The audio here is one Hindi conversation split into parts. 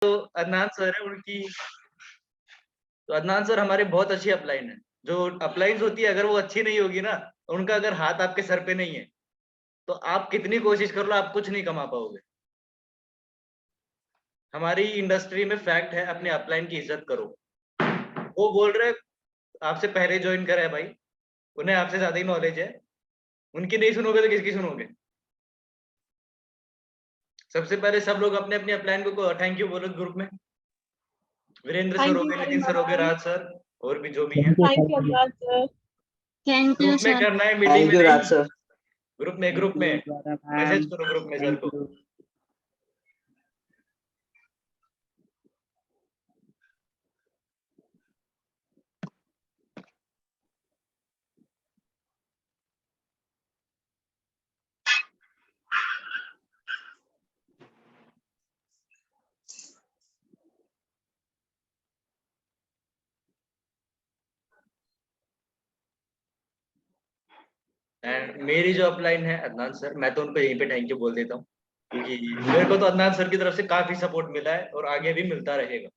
तो अदनान सर है उनकी, तो अदनान सर हमारे बहुत अच्छी अपलाइन है। जो अपलाइंस होती है अगर वो अच्छी नहीं होगी ना, उनका अगर हाथ आपके सर पे नहीं है तो आप कितनी कोशिश कर लो आप कुछ नहीं कमा पाओगे। हमारी इंडस्ट्री में फैक्ट है, अपने अपलाइन की इज्जत करो। वो बोल रहे आपसे पहले ज्वाइन करा है भाई, उन्हें आपसे ज्यादा ही नॉलेज है, उनकी नहीं सुनोगे तो किसकी सुनोगे। सबसे पहले सब लोग अपने अपने अपलाइन को थैंक यू बोलो ग्रुप में। वीरेंद्र सर थैंक हो यू गए, वेरी नितिन सर हो गए, मच। राज सर और भी जो भी हैं। Thank you Abbas sir. Thank you group में सर। करना है, मीटिंग थैंक में यू नहीं। राज सर। ग्रुप में मैसेज करो ग्रुप में सर थैंक को। यू। एंड मेरी जो अपलाइन है अदनान सर, मैं तो उनको यहीं पे थैंक यू बोल देता हूँ, क्योंकि मेरे को तो अदनान सर की तरफ से काफी सपोर्ट मिला है और आगे भी मिलता रहेगा।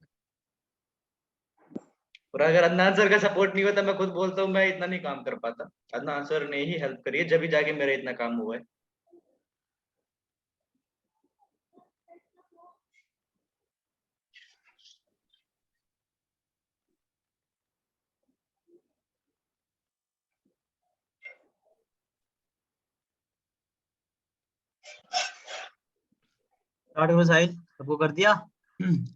और अगर अदनान सर का सपोर्ट नहीं होता, मैं खुद बोलता हूँ मैं इतना नहीं काम कर पाता। अदनान सर ने ही हेल्प करी है, जब भी जाके मेरा इतना काम हुआ है। साहिल सबको कर दिया।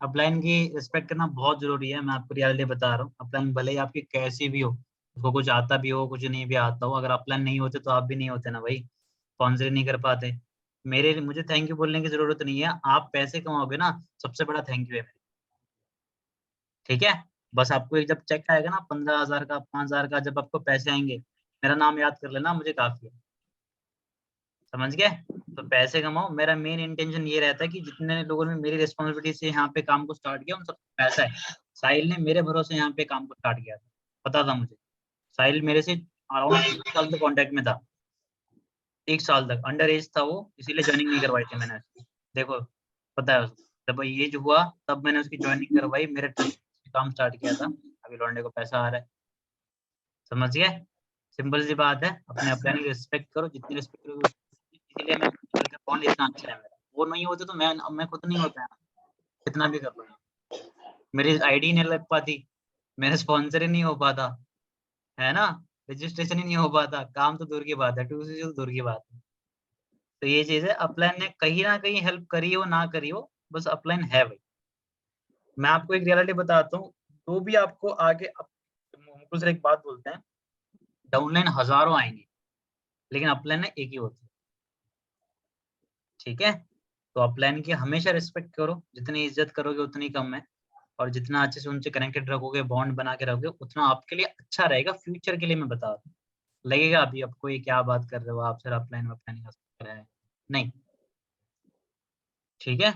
अपलाइन की रिस्पेक्ट करना बहुत जरूरी है, मैं आपको रियलिटी बता रहा हूँ। अपलाइन भले ही आपकी कैसी भी हो, उसको कुछ आता भी हो कुछ नहीं भी आता हो, अगर अपलाइन नहीं होते तो आप भी नहीं होते ना भाई, स्पॉन्सर नहीं कर पाते। मुझे थैंक यू बोलने की जरूरत नहीं है, आप पैसे कमाओगे ना, सबसे बड़ा थैंक यू है मेरे। ठीक है, बस आपको एक जब चेक आएगा ना 15,000 का 5,000 का, जब आपको पैसे आएंगे मेरा नाम याद कर लेना, मुझे काफी है। समझ गए? तो पैसे कमाओ, मेरा मेन इंटेंशन ये रहता है कि जितने लोगों ने मेरी रिस्पॉन्सिबिलिटी से यहाँ पे काम को स्टार्ट किया उन सब पैसा है। साहिल ने मेरे भरोसे यहाँ पे काम को स्टार्ट किया था, पता था मुझे। साहिल मेरे से अराउंड 1 साल तक कॉन्टेक्ट में था, 1 साल तक। अंडर एज था वो, इसीलिए ज्वाइनिंग नहीं करवाई थी मैंने उसकी। देखो पता है उसको, जब ये जो हुआ तब मैंने उसकी ज्वाइनिंग करवाई, मेरे ट्रस्ट से काम स्टार्ट किया था। अभी लौंडे को पैसा आ रहा है। समझ गए? सिंपल सी बात है, अपने अपने की रिस्पेक्ट करो, जितनी रिस्पेक्ट करोगे इसीलिए मैं का बॉन्ड इतना अच्छा है मेरा। वो नहीं होते तो मैं खुद नहीं होता है, कितना भी कर लो। मेरी आईडी नहीं लग पाती, मेरा स्पॉन्सर ही नहीं हो पाता, है ना, रजिस्ट्रेशन ही नहीं हो पाता, काम तो दूर की बात है, टू तो दूर की बात है। तो ये चीज है, अपलाइन ने कहीं ना कहीं हेल्प करी हो ना करी हो, बस अपलाइन है भाई। मैं आपको एक रियलिटी बताता हूँ, जो भी आपको आगे मुकुल सर एक बात बोलते हैं, डाउनलाइन हजारों आएंगे लेकिन अपलाइन में एक ही होती है। ठीक है, तो अपलाइन की हमेशा रिस्पेक्ट करो, जितनी इज्जत करोगे उतनी कम है, और जितना अच्छे से उनसे कनेक्टेड रखोगे, बॉन्ड बना के रखोगे, उतना आपके लिए अच्छा रहेगा फ्यूचर के लिए। मैं बता दूं, लगेगा अभी आपको ये क्या बात कर रहे हो आप सर, अपलाइन अपलाइन का चक्कर है नहीं। ठीक है,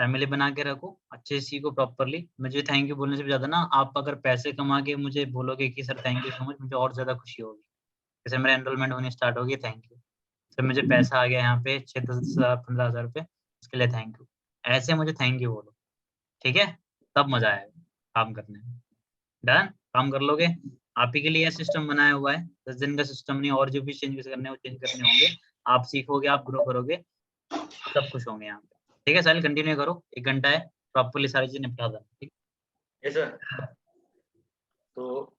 फैमिली बना के रखो, अच्छे से सीखो प्रॉपरली। मुझे थैंक यू बोलने से भी ज्यादा ना, आप अगर पैसे कमा के मुझे बोलोगे कि sir thank you so much, मुझे और ज्यादा खुशी होगी। जैसे मेरा एनरोलमेंट होने स्टार्ट होगी, थैंक यू सर, मुझे पैसा आ गया यहाँ पे 6-10 15,000 रुपये, उसके लिए थैंक यू। ऐसे मुझे थैंक यू बोलो, ठीक है, तब मजा आएगा काम करने में। डन, काम कर लोगे। आप ही के लिए सिस्टम बनाया हुआ है, 10 दिन का सिस्टम नहीं, और जो भी चेंजेस करने हैं वो चेंज करने होंगे। आप सीखोगे, आप ग्रो करोगे, सब खुश होंगे यहाँ पे। ठीक है साहिल, कंटिन्यू करो, 1 घंटा है, प्रॉपरली सारी चीजें निपटा देना। ठीक है सर। तो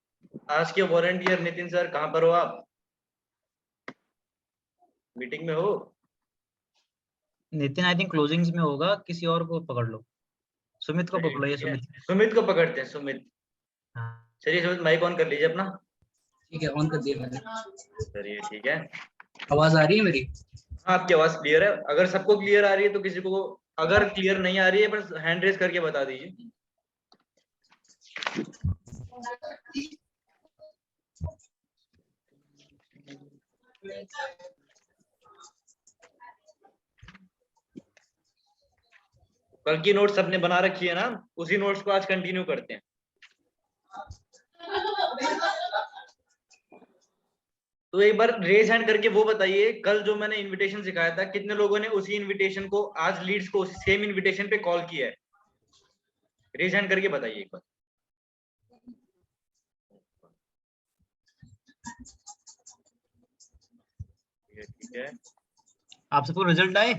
आज के वॉलंटियर नितिन सर कहाँ पर हो आप? मीटिंग में हो? नितिन आई थिंक क्लोजिंग्स में होगा, किसी और को पकड़ लो, सुमित को पकड़ लो, ये सुमित। सुमित को पकड़ते हैं, सुमित। हाँ चलिए सुमित, माइक ऑन कर लीजिए अपना। ठीक है, ऑन कर दिया मैंने। चलिए ठीक है। आवाज आ रही है मेरी? हाँ, आपकी आवाज क्लियर है। अगर सबको क्लियर आ रही है तो किसी को अगर क्लियर नहीं आ रही है बस हैंड रेज करके बता दीजिए। कल की नोट्स सबने बना रखी है ना, उसी नोट्स को आज कंटिन्यू करते हैं। तो एक बार रेज हैंड करके वो बताइए, कल जो मैंने इनविटेशन सिखाया था कितने लोगों ने उसी इनविटेशन को आज लीड्स को उसी सेम इनविटेशन पे कॉल किया है? रेज हैंड करके बताइए एक बार। ठीक है, आप सबको रिजल्ट आए,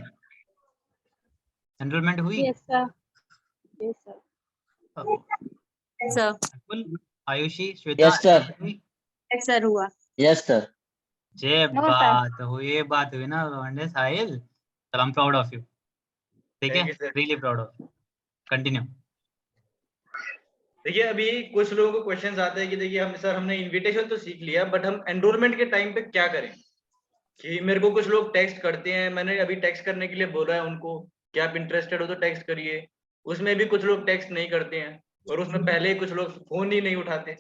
एनरोलमेंट हुई? Yes, sir. Yes, sir. Sir. बिल्कुल। Ayushi, Shweta, Yes, sir. हुई? यस सर हुआ। Yes, sir. जे No, sir. ये बात हुई ना वनडे साहिल, तो I am proud of you. ठीक है, Thank you, sir. Really proud of you. Continue. देखिए अभी कुछ लोगों को क्वेश्चंस आते हैं कि देखिए हम सर हमने इनविटेशन तो सीख लिया, बट हम एनरोलमेंट के टाइम पे क्या करें। कि मेरे को कुछ लोग टेक्स्ट करते हैं, मैंने अभी टेक्स्ट करने के लिए बोला है उनको कि आप इंटरेस्टेड हो तो टेक्स्ट करिए, उसमें भी कुछ लोग टेक्स्ट नहीं करते हैं, और उसमें पहले ही कुछ लोग फोन ही नहीं उठाते।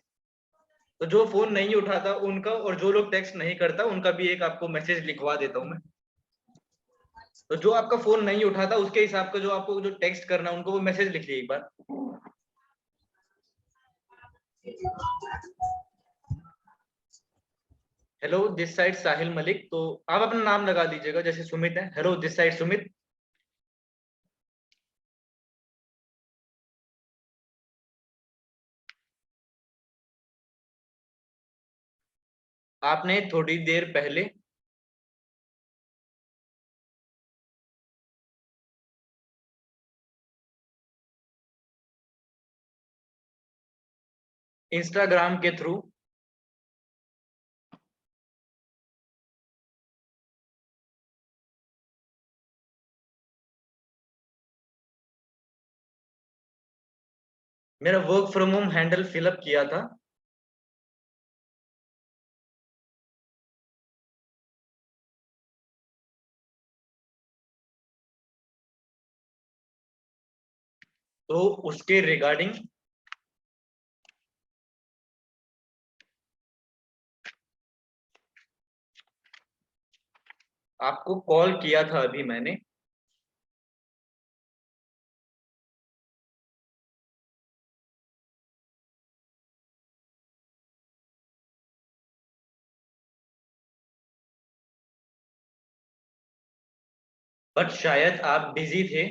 तो जो फोन नहीं उठाता उनका, और जो लोग टेक्स्ट नहीं करता उनका भी एक आपको मैसेज लिखवा देता हूं मैं। तो जो आपका फोन नहीं उठाता उसके हिसाब का जो आपको जो टेक्स्ट करना उनको वो मैसेज लिखिए एक बार। हेलो दिस साइड साहिल मलिक, तो आप अपना नाम लगा दीजिएगा, जैसे सुमित है, हेलो दिस साइड सुमित। आपने थोड़ी देर पहले इंस्टाग्राम के थ्रू मेरा work from home handle fill up किया था, तो उसके रिगार्डिंग आपको कॉल किया था अभी मैंने। बट शायद आप बिजी थे,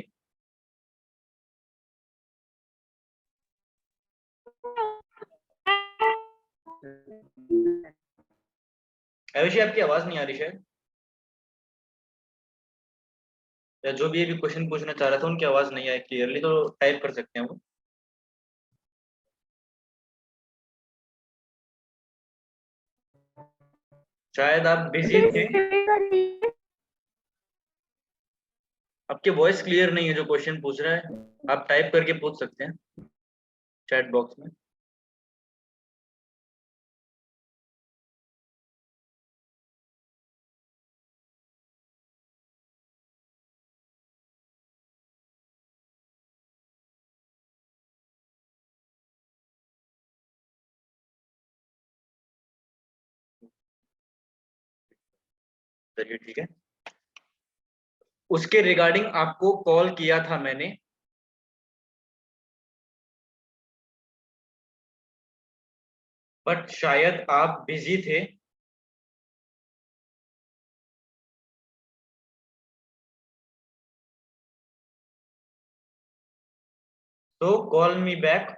आयुषी आपकी आवाज नहीं आ रही शायद, या जो भी अभी क्वेश्चन पूछना चाह रहा था उनकी आवाज नहीं आई क्लियरली, तो टाइप कर सकते हैं वो। शायद आप बिजी थे, आपके वॉइस क्लियर नहीं है, जो क्वेश्चन पूछ रहा है आप टाइप करके पूछ सकते हैं चैट बॉक्स में। चलिए ठीक है, उसके रिगार्डिंग आपको कॉल किया था मैंने, बट शायद आप बिजी थे, तो call me back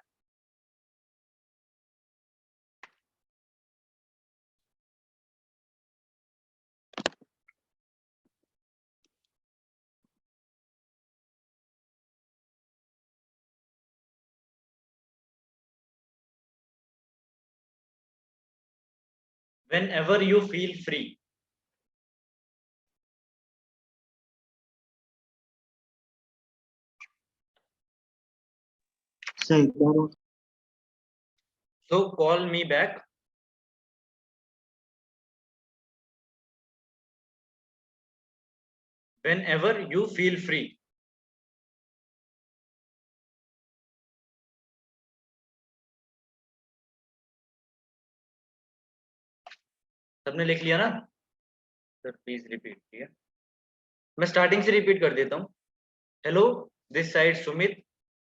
whenever you feel free। सही। So call me back whenever you feel free। सबने लिख लिया ना सर? प्लीज रिपीट किया, मैं स्टार्टिंग से रिपीट कर देता हूँ। हेलो दिस साइड सुमित,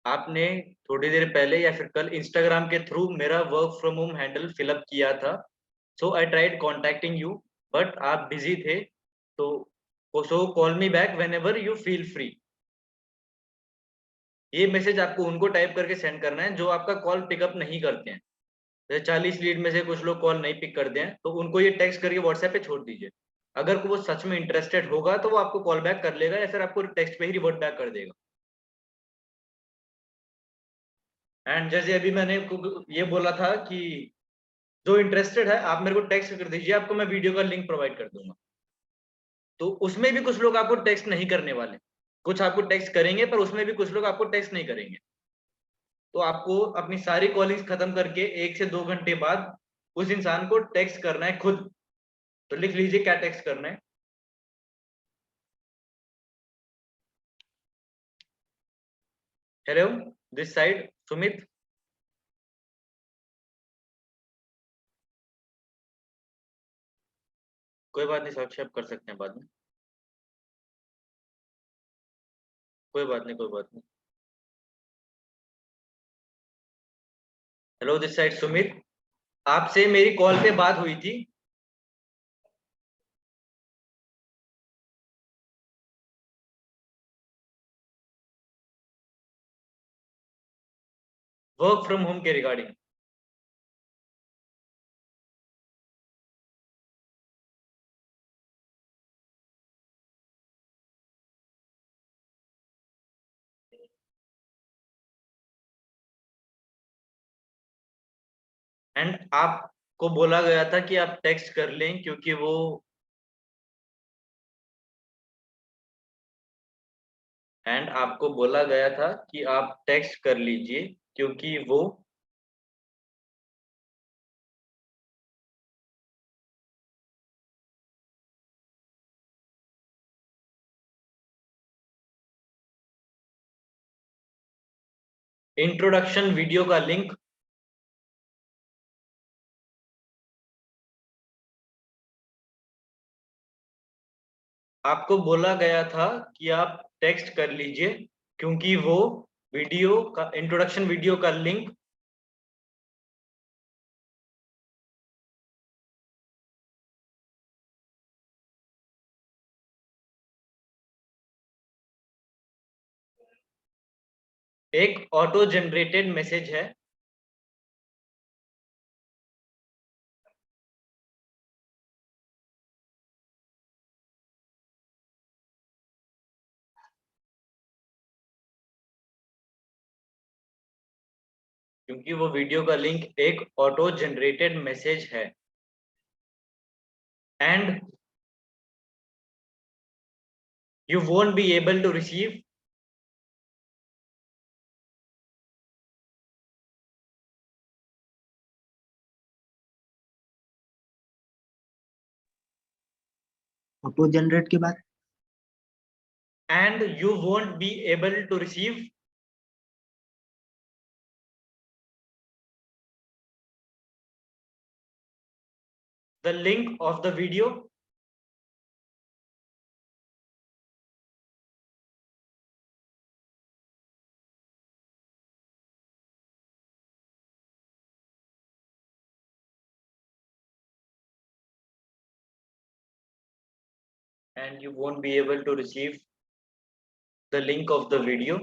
आपने थोड़ी देर पहले या फिर कल इंस्टाग्राम के थ्रू मेरा work from home handle fill up किया था, so I tried contacting you but आप बिजी थे, तो so call me back whenever you feel free. ये मैसेज आपको उनको टाइप करके सेंड करना है जो आपका कॉल पिकअप नहीं करते हैं। जैसे 40 लीड में से कुछ लोग कॉल नहीं पिक करते हैं, तो उनको ये टेक्स्ट करके व्हाट्सएप पे छोड़ दीजिए। अगर वो सच में इंटरेस्टेड होगा तो वो आपको कॉल बैक कर लेगा या फिर आपको टेक्स्ट पे ही रिवर्ट बैक कर देगा। एंड जैसे अभी मैंने ये बोला था कि जो इंटरेस्टेड है आप मेरे को टेक्स्ट कर दीजिए, आपको मैं वीडियो का लिंक प्रोवाइड कर दूंगा। तो उसमें भी कुछ लोग आपको टेक्स्ट नहीं करने वाले, कुछ आपको टेक्स्ट करेंगे, पर उसमें भी कुछ लोग आपको टेक्स्ट नहीं करेंगे। तो आपको अपनी सारी कॉलिंग्स खत्म करके 1 से 2 घंटे बाद उस इंसान को टेक्स्ट करना है खुद। तो लिख लीजिए क्या टेक्स्ट करना है। Hello, this side Sumit. कोई बात नहीं साक्षी, आप कर सकते हैं बाद में, कोई बात नहीं, कोई बात नहीं। Hello, this side Sumit. आपसे मेरी कॉल पे बात हुई थी। वर्क फ्रॉम होम के रिगार्डिंग। एंड आपको बोला गया था कि आप टेक्स्ट कर लें क्योंकि वो एंड आपको बोला गया था कि आप टेक्स्ट कर लीजिए क्योंकि वो इंट्रोडक्शन वीडियो का लिंक आपको बोला गया था कि आप टेक्स्ट कर लीजिए क्योंकि वो वीडियो का इंट्रोडक्शन वीडियो का लिंक एक ऑटो जनरेटेड मैसेज है। क्योंकि वो वीडियो का लिंक एक ऑटो जनरेटेड मैसेज है and you won't be able to receive auto generate के बाद and you won't be able to receive the link of the video and you won't be able to receive the link of the video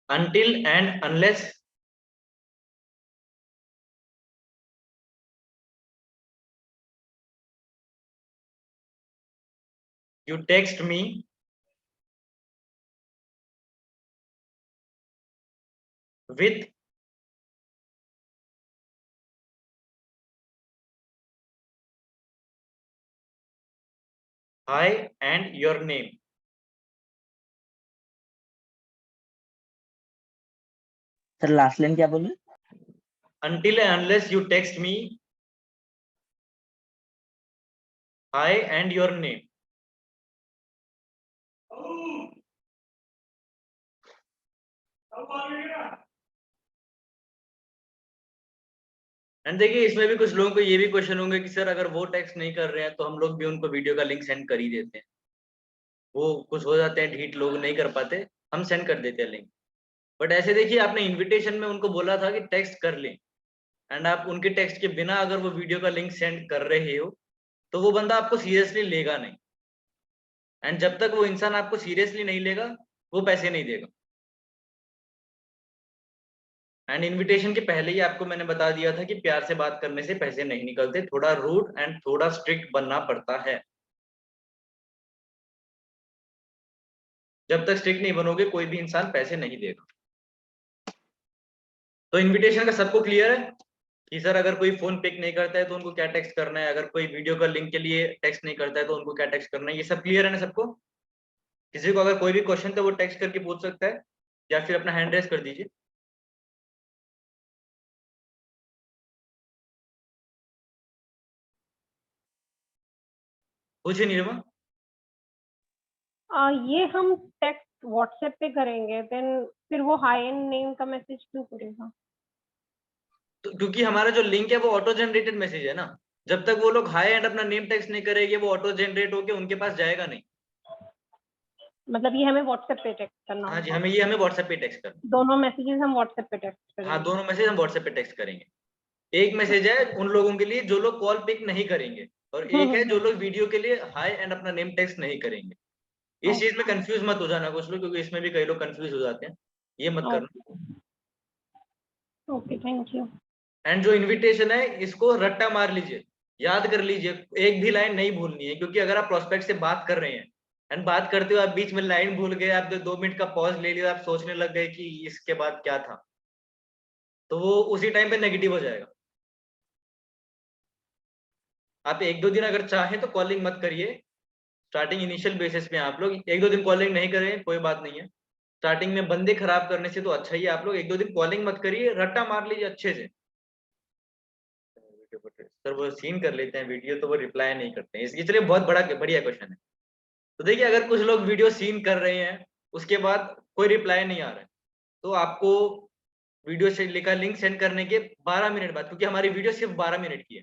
until and unless you text me with hi and your name. Sir last line क्या बोले? Until and unless you text me hi and your name. And देखिए इसमें भी कुछ लोगों को ये भी क्वेश्चन होंगे कि सर अगर वो टेक्स्ट नहीं कर रहे हैं तो हम लोग भी उनको वीडियो का लिंक सेंड कर ही देते हैं। वो कुछ हो जाते हैं ढीठ लोग, नहीं कर पाते, हम सेंड कर देते हैं लिंक। बट ऐसे देखिए आपने इनविटेशन में उनको बोला था कि टेक्स्ट कर लें एंड आप उनके टेक्स्ट के बिना अगर वो वीडियो का लिंक सेंड कर रहे हो तो वो बंदा आपको सीरियसली लेगा नहीं। एंड जब तक वो इंसान आपको सीरियसली नहीं लेगा वो पैसे नहीं देगा। एंड इनविटेशन के पहले ही आपको मैंने बता दिया था कि प्यार से बात करने से पैसे नहीं निकलते, थोड़ा रूड एंड थोड़ा स्ट्रिक्ट बनना पड़ता है। जब तक स्ट्रिक्ट नहीं बनोगे कोई भी इंसान पैसे नहीं देगा। तो इनविटेशन का सबको क्लियर है कि सर अगर कोई फोन पिक नहीं करता है तो उनको क्या टेक्स्ट करना है, अगर कोई वीडियो कॉल लिंक के लिए टेक्स्ट नहीं करता है तो उनको क्या टेक्स्ट करना है, ये सब क्लियर है ना सबको? किसी को अगर कोई भी क्वेश्चन तो वो टेक्स्ट करके पूछ सकता है या फिर अपना हैंड रेस कर दीजिए। पूछिए नीलिमा। ये हम टेक्स्ट व्हाट्सएप पे करेंगे, देन फिर वो हाय एंड नेम का मैसेज क्यों करेगा? तो क्योंकि हमारा जो लिंक है वो ऑटो जनरेटेड मैसेज है ना, जब तक वो लोग हाय एंड अपना नेम टेक्स्ट नहीं करेंगे वो ऑटो जनरेट होके उनके पास जाएगा नहीं। मतलब ये हमें व्हाट्सएप पे टेक्स्ट करना हाँ जी, होगा? हमें व्हाट्सएप पे टेक्स्ट करना। दोनों मैसेजेस हम व्हाट्सएप पे टेक्स्ट करेंगे? हाँ, दोनों मैसेज हम व्हाट्सएप पे टेक्स्ट करेंगे। एक मैसेज है उन लोगों के लिए जो लोग कॉल पिक नहीं करेंगे और एक है जो लोग वीडियो के लिए हाय एंड अपना नेम टेक्स्ट नहीं करेंगे। इस चीज में कंफ्यूज मत हो जाना कुछ लोग, क्योंकि इसमें भी कई लोग कंफ्यूज हो जाते हैं, ये मत करना। Okay, thank you. एंड जो इनविटेशन है इसको रट्टा मार लीजिए, याद कर लीजिए, एक भी लाइन नहीं भूलनी है, क्योंकि अगर आप प्रोस्पेक्ट से बात कर रहे हैं एंड बात करते हुए आप बीच में लाइन भूल गए, आप 2 मिनट का पॉज ले लिया, आप सोचने लग गए कि इसके बाद क्या था, तो वो उसी टाइम पे नेगेटिव हो जाएगा। आप 1-2 दिन अगर चाहें तो कॉलिंग मत करिए, स्टार्टिंग इनिशियल बेसिस पे आप लोग 1-2 दिन कॉलिंग नहीं करें कोई बात नहीं है, स्टार्टिंग में बंदे खराब करने से तो अच्छा ही है आप लोग 1-2 दिन कॉलिंग मत करिए, रट्टा मार लीजिए अच्छे से। सर वो सीन कर लेते हैं वीडियो तो वो रिप्लाई नहीं करते हैं, इसलिए बहुत बढ़िया क्वेश्चन है। तो देखिए अगर कुछ लोग वीडियो सीन कर रहे हैं उसके बाद कोई रिप्लाई नहीं आ रहा है तो आपको वीडियो से लिखा लिंक सेंड करने के 12 मिनट बाद, क्योंकि हमारी वीडियो सिर्फ 12 मिनट की है,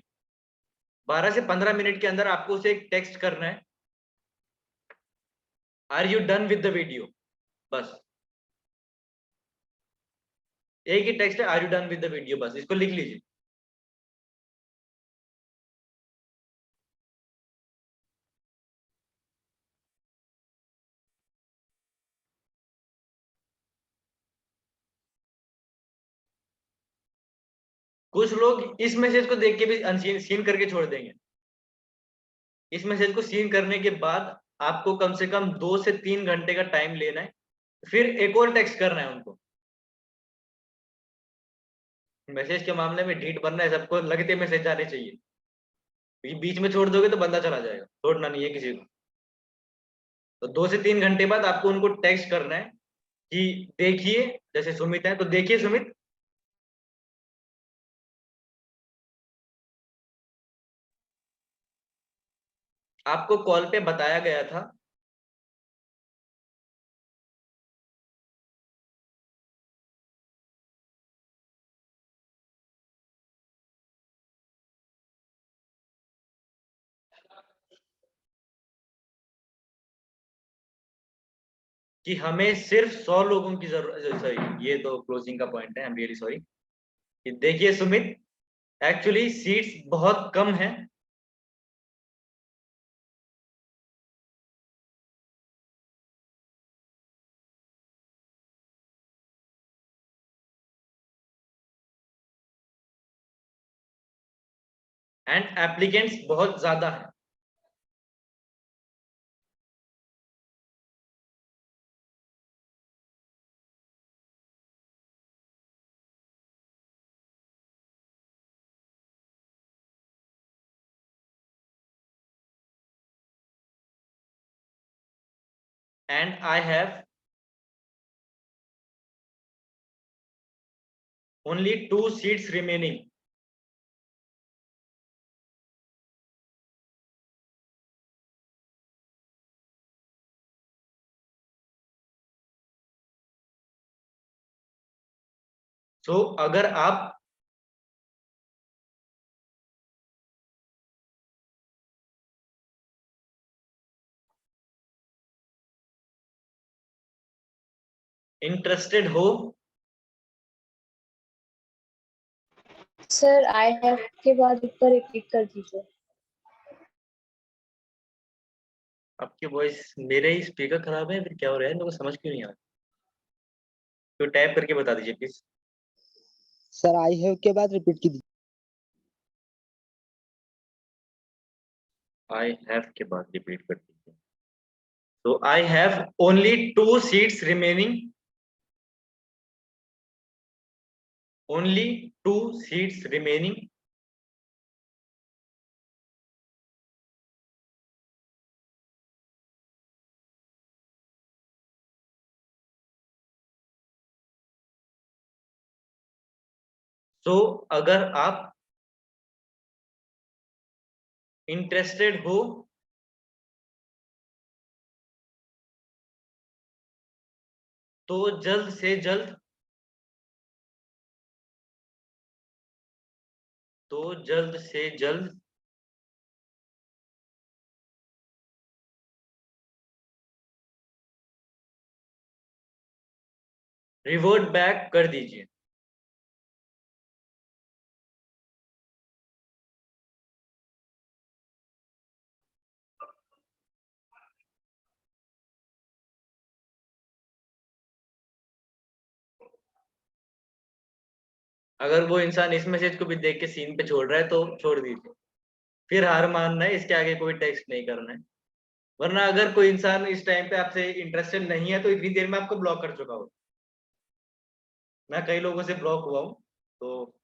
12 से 15 मिनट के अंदर आपको उसे एक टेक्स्ट करना है, are you done with the video, बस एक ही टेक्स्ट है, are you done with the video, बस इसको लिख लीजिए। कुछ लोग इस मैसेज को देख के भी अनसीन सीन करके छोड़ देंगे। इस मैसेज को सीन करने के बाद आपको कम से कम 2 से 3 घंटे का टाइम लेना है, फिर एक और टेक्स्ट करना है उनको। मैसेज के मामले में ढीठ बनना है, सबको लगते मैसेज जाने चाहिए, बीच में छोड़ दोगे तो बंदा चला जाएगा, छोड़ना नहीं है किसी को। तो 2 से 3 घंटे बाद आपको उनको टेक्स्ट करना है कि देखिए, जैसे सुमित है तो देखिए सुमित, आपको कॉल पे बताया गया था कि हमें सिर्फ 100 लोगों की जरूरत, सॉरी ये तो क्लोजिंग का पॉइंट है, आई एम रियली सॉरी। कि देखिए सुमित, एक्चुअली सीट्स बहुत कम है, एंड एप्लीकेंट्स बहुत ज्यादा है। And I have only 2 seats remaining. So अगर आप इंटरेस्टेड हो सर आई हैव के बाद ऊपर एक क्लिक कर दीजिए। आपकी वॉइस, मेरे ही स्पीकर खराब है फिर क्या हो रहा है, मेरे को समझ क्यों नहीं आ रहा। तो टैप करके बता दीजिए प्लीज। सर आई हैव के बाद रिपीट कीजिए। आई हैव के बाद रिपीट कर दीजिए। तो आई have only 2 seats remaining, only 2 seats remaining. तो अगर आप इंटरेस्टेड हो तो जल्द से जल्द, तो जल्द से जल्द रिवर्ट बैक कर दीजिए। अगर वो इंसान इस मैसेज को भी देख के सीन पे छोड़ रहा है तो छोड़ दीजिए, फिर हार मानना है, इसके आगे कोई टेक्स्ट नहीं करना है। वरना अगर कोई इंसान इस टाइम पे आपसे इंटरेस्टेड नहीं है तो इतनी देर में आपको ब्लॉक कर चुका हो। मैं कई लोगों से ब्लॉक हुआ हूँ, तो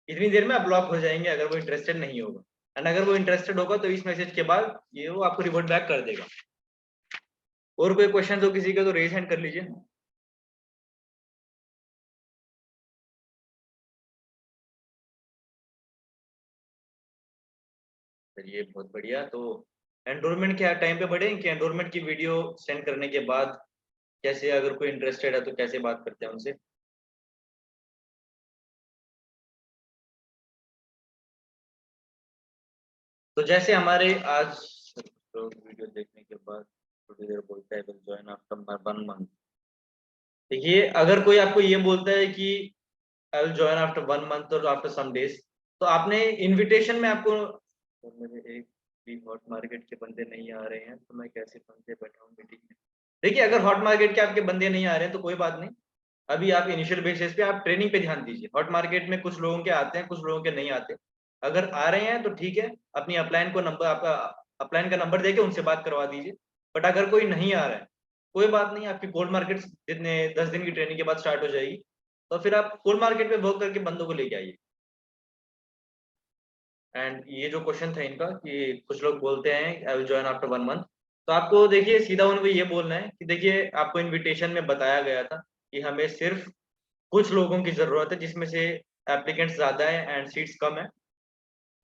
इतनी देर में आप ब्लॉक हो जाएंगे अगर वो इंटरेस्टेड नहीं होगा। एंड अगर वो इंटरेस्टेड होगा तो इस मैसेज के बाद ये वो आपको रिवर्ट बैक कर देगा। और कोई क्वेश्चन हो किसी का तो रेज हैंड कर लीजिए। चलिए बहुत बढ़िया। तो एनरोलमेंट क्या टाइम पे बढ़े कि एनरोलमेंट की वीडियो सेंड करने के बाद कैसे, अगर कोई इंटरेस्टेड है तो कैसे बात करते हैं उनसे। तो जैसे हमारे आज लोग वीडियो देखने के बाद थोड़ी देर बोलता है जॉइन आफ्टर 1 मंथ। देखिए अगर कोई आपको ये बोलता है कि I will join after 1 month और आफ्टर सम डेज, तो आपने इनविटेशन में आपको, तो मेरे एक भी हॉट मार्केट के बंदे नहीं आ रहे हैं तो मैं कैसे बंदे बैठा हूँ मीटिंग में। देखिए अगर हॉट मार्केट के आपके बंदे नहीं आ रहे हैं तो कोई बात नहीं, अभी आप इनिशियल बेसिस पे आप ट्रेनिंग पे ध्यान दीजिए। हॉट मार्केट में कुछ लोगों के आते हैं, कुछ लोगों के नहीं आते। अगर आ रहे हैं तो ठीक है, अपनी अपलाइन को नंबर, आपका अपलाइन का नंबर देके उनसे बात करवा दीजिए। बट अगर कोई नहीं आ रहा है, कोई बात नहीं, आपकी कोल्ड मार्केट जितने 10 दिन की ट्रेनिंग के बाद स्टार्ट हो जाएगी, तो फिर आप कोल्ड मार्केट में वर्क करके बंदों को लेके आइए। एंड ये जो क्वेश्चन था इनका कि कुछ लोग बोलते हैं I will join after 1 month, तो आपको देखिए सीधा उनको ये बोलना है कि देखिए आपको इनविटेशन में बताया गया था कि हमें सिर्फ कुछ लोगों की जरूरत है जिसमें से एप्लीकेंट्स ज्यादा है एंड सीट्स कम है।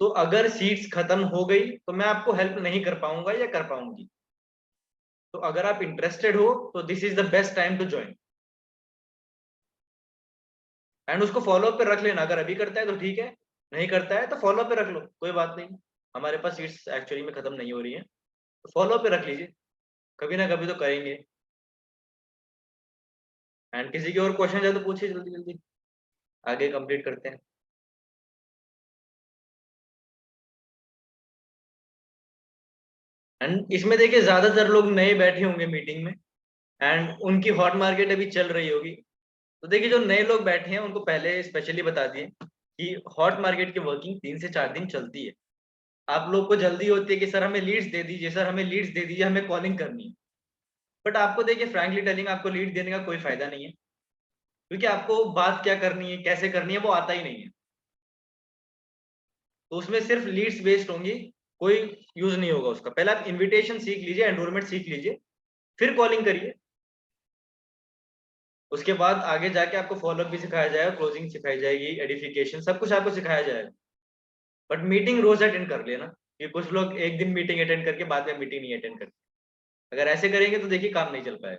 तो अगर सीट्स खत्म हो गई तो मैं आपको हेल्प नहीं कर पाऊंगा या कर पाऊंगी। तो अगर आप इंटरेस्टेड हो तो this is the best time to join. And उसको फॉलो अप पे रख लेना, अगर अभी करता है तो ठीक है, नहीं करता है तो फॉलो अप पे रख लो, कोई बात नहीं। हमारे पास सीट्स एक्चुअली में खत्म नहीं हो रही है, तो फॉलो अप पे रख लीजिए, कभी ना कभी तो करेंगे। एंड किसी की और क्वेश्चन है तो पूछिए जल्दी जल्दी, आगे कंप्लीट करते हैं। एंड इसमें देखिए ज्यादातर लोग नए बैठे होंगे मीटिंग में एंड उनकी हॉट मार्केट अभी चल रही होगी। तो देखिए जो नए लोग बैठे हैं उनको पहले स्पेशली बता दिए कि हॉट मार्केट की वर्किंग 3 से 4 दिन चलती है। आप लोग को जल्दी होती है कि सर हमें लीड्स दे दीजिए, सर हमें लीड्स दे दीजिए, हमें कॉलिंग करनी है। बट आपको देखिए फ्रैंकली टेलिंग, आपको लीड देने का कोई फायदा नहीं है, क्योंकि आपको बात क्या करनी है, कैसे करनी है वो आता ही नहीं है। तो उसमें सिर्फ लीड्स बेस्ड होंगी, कोई यूज नहीं होगा उसका। पहले आप इन्विटेशन सीख लीजिए, एनरोलमेंट सीख लीजिए, फिर कॉलिंग करिए। उसके बाद आगे जाके आपको फॉलोअप भी सिखाया जाएगा, क्लोजिंग सिखाई जाएगी, एडिफिकेशन, सब कुछ आपको सिखाया जाएगा। बट मीटिंग रोज अटेंड कर लेना, कि कुछ लोग एक दिन मीटिंग अटेंड करके बाद में मीटिंग नहीं अटेंड करते। अगर ऐसे करेंगे तो देखिए काम नहीं चल पाएगा।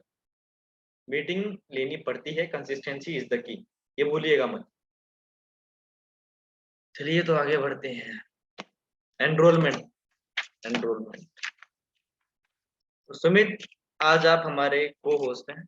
मीटिंग लेनी पड़ती है, कंसिस्टेंसी इज द की, ये भूलिएगा मत। चलिए तो आगे बढ़ते हैं। Enrolment, enrolment. तो सुमित, आज आप हमारे को होस्ट हैं।